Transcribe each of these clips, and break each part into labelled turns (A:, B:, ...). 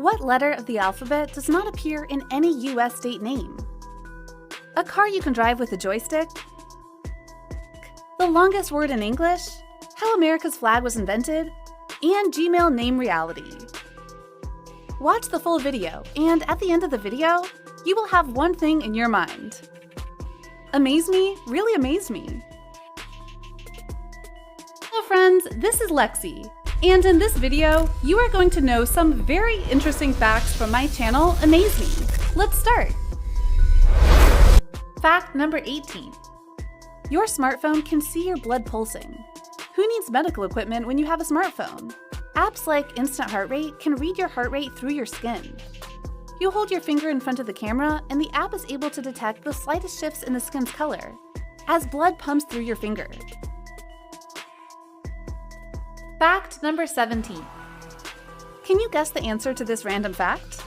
A: What letter of the alphabet does not appear in any US state name? A car you can drive with a joystick? The longest word in English? How America's flag was invented? And Gmail name reality. Watch the full video, and at the end of the video, you will have one thing in your mind. Amaze me? Really amaze me. Hello friends, this is Lexi. And in this video, you are going to know some very interesting facts from my channel, Amaze Me. Let's start. Fact number 18. Your smartphone can see your blood pulsing. Who needs medical equipment when you have a smartphone? Apps like Instant Heart Rate can read your heart rate through your skin. You hold your finger in front of the camera, and the app is able to detect the slightest shifts in the skin's color as blood pumps through your finger. Fact number 17. Can you guess the answer to this random fact?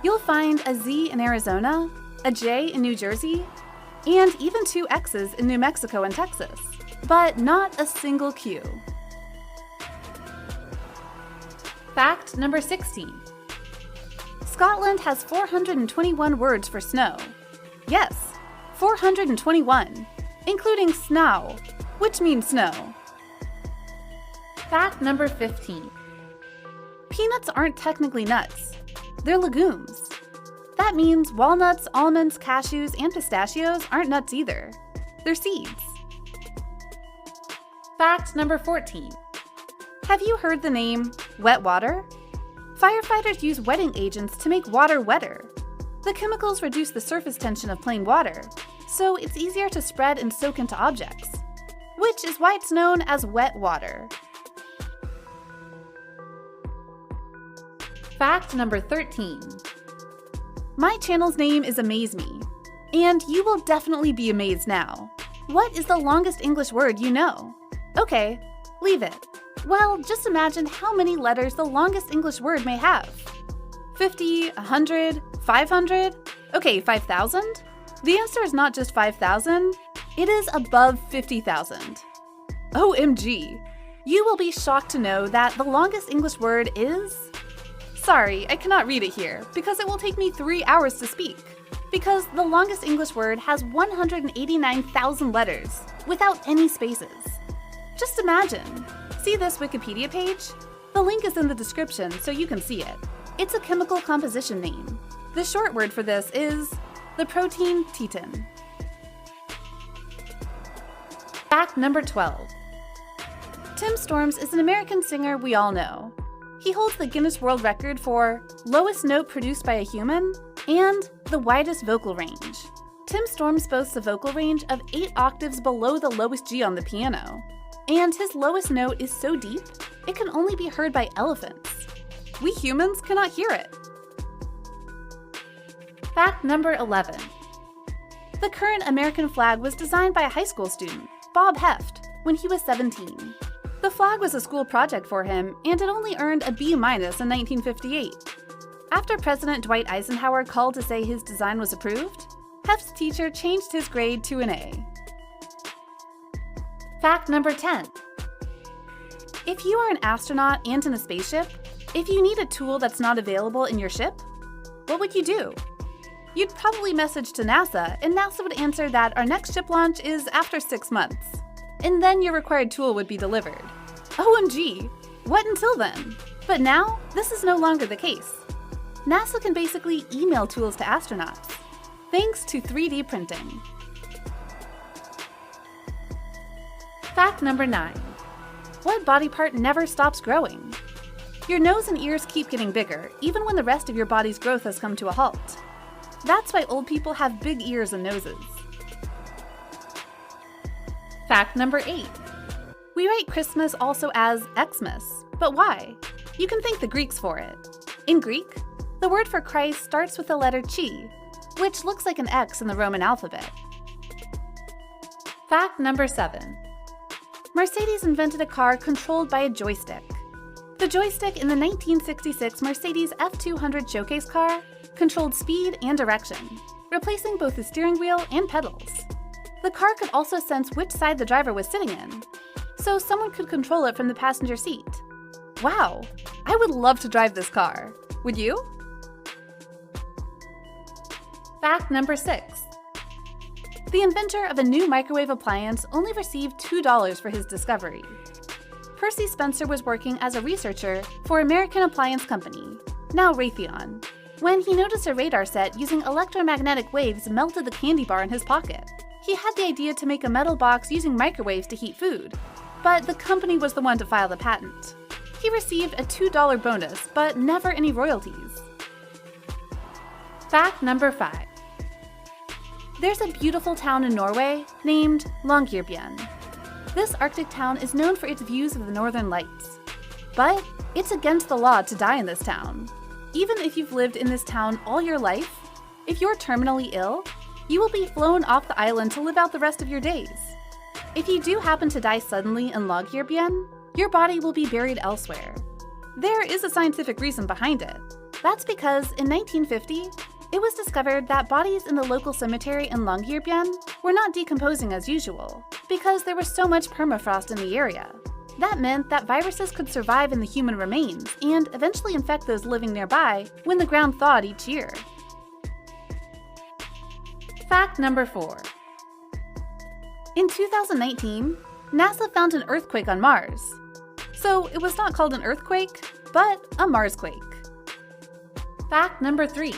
A: You'll find a Z in Arizona, a J in New Jersey, and even 2 X's in New Mexico and Texas, but not a single Q. Fact number 16. Scotland has 421 words for snow. Yes, 421, including SNAW, which means snow. Fact number 15. Peanuts aren't technically nuts. They're legumes. That means walnuts, almonds, cashews, and pistachios aren't nuts either. They're seeds. Fact number 14. Have you heard the name wet water? Firefighters use wetting agents to make water wetter. The chemicals reduce the surface tension of plain water, so it's easier to spread and soak into objects, which is why it's known as wet water. Fact number 13. My channel's name is Amaze Me, and you will definitely be amazed now. What is the longest English word you know? Okay, leave it. Well, just imagine how many letters the longest English word may have. 50, 100, 500? Okay, 5,000? The answer is not just 5,000, it is above 50,000. OMG! You will be shocked to know that the longest English word is... Sorry, I cannot read it here, because it will take me 3 hours to speak. Because the longest English word has 189,000 letters, without any spaces. Just imagine. See this Wikipedia page? The link is in the description so you can see it. It's a chemical composition name. The short word for this is the protein titin. Fact number 12. Tim Storms is an American singer we all know. He holds the Guinness World Record for lowest note produced by a human and the widest vocal range. Tim Storms boasts a vocal range of 8 octaves below the lowest G on the piano. And his lowest note is so deep, it can only be heard by elephants. We humans cannot hear it. Fact number 11. The current American flag was designed by a high school student, Bob Heft, when he was 17. The flag was a school project for him, and it only earned a B- in 1958. After President Dwight Eisenhower called to say his design was approved, Heft's teacher changed his grade to an A. Fact number 10. If you are an astronaut and in a spaceship, if you need a tool that's not available in your ship, what would you do? You'd probably message to NASA, and NASA would answer that our next ship launch is after 6 months. And then your required tool would be delivered. OMG, what until then? But now, this is no longer the case. NASA can basically email tools to astronauts, thanks to 3D printing. Fact number 9. What body part never stops growing? Your nose and ears keep getting bigger, even when the rest of your body's growth has come to a halt. That's why old people have big ears and noses. Fact number 8. We write Christmas also as Xmas, but why? You can thank the Greeks for it. In Greek, the word for Christ starts with the letter chi, which looks like an X in the Roman alphabet. Fact number 7. Mercedes invented a car controlled by a joystick. The joystick in the 1966 Mercedes F200 showcase car controlled speed and direction, replacing both the steering wheel and pedals. The car could also sense which side the driver was sitting in, so someone could control it from the passenger seat. Wow, I would love to drive this car. Would you? Fact number 6. The inventor of a new microwave appliance only received $2 for his discovery. Percy Spencer was working as a researcher for American Appliance Company, now Raytheon, when he noticed a radar set using electromagnetic waves melted the candy bar in his pocket. He had the idea to make a metal box using microwaves to heat food, but the company was the one to file the patent. He received a $2 bonus, but never any royalties. Fact number 5. There's a beautiful town in Norway named Longyearbyen. This Arctic town is known for its views of the Northern Lights. But it's against the law to die in this town. Even if you've lived in this town all your life, if you're terminally ill, you will be flown off the island to live out the rest of your days. If you do happen to die suddenly in Longyearbyen, your body will be buried elsewhere. There is a scientific reason behind it. That's because in 1950, it was discovered that bodies in the local cemetery in Longyearbyen were not decomposing as usual, because there was so much permafrost in the area. That meant that viruses could survive in the human remains and eventually infect those living nearby when the ground thawed each year. Fact number 4. In 2019, NASA found an earthquake on Mars. So it was not called an earthquake, but a Marsquake. Fact number 3.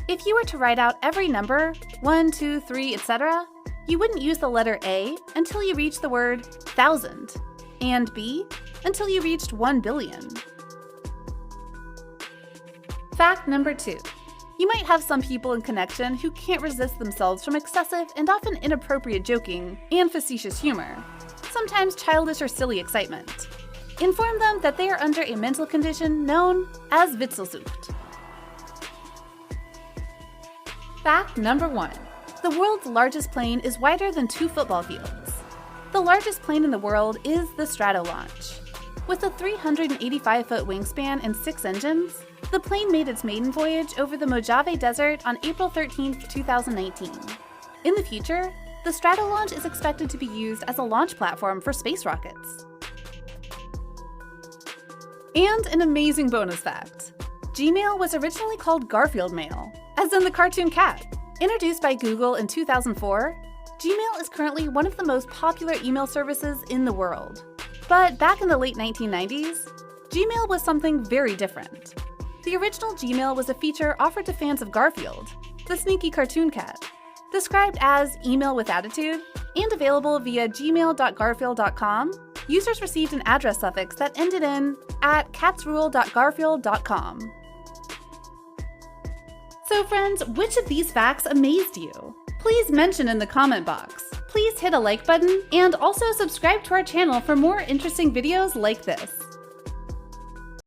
A: If you were to write out every number, 1, 2, 3, etc., you wouldn't use the letter A until you reached the word 1,000, and B until you reached 1 billion. Fact number 2. You might have some people in connection who can't resist themselves from excessive and often inappropriate joking and facetious humor, sometimes childish or silly excitement. Inform them that they are under a mental condition known as Witzelsucht. Fact number 1. The world's largest plane is wider than 2 football fields. The largest plane in the world is the Stratolaunch. With a 385-foot wingspan and 6 engines, the plane made its maiden voyage over the Mojave Desert on April 13, 2019. In the future, the Stratolaunch is expected to be used as a launch platform for space rockets. And an amazing bonus fact. Gmail was originally called Garfield Mail, as in the cartoon cat. Introduced by Google in 2004, Gmail is currently one of the most popular email services in the world. But back in the late 1990s, Gmail was something very different. The original Gmail was a feature offered to fans of Garfield, the sneaky cartoon cat. Described as email with attitude and available via gmail.garfield.com, users received an address suffix that ended in @catsrule.garfield.com. So friends, which of these facts amazed you? Please mention in the comment box. Please hit a like button and also subscribe to our channel for more interesting videos like this.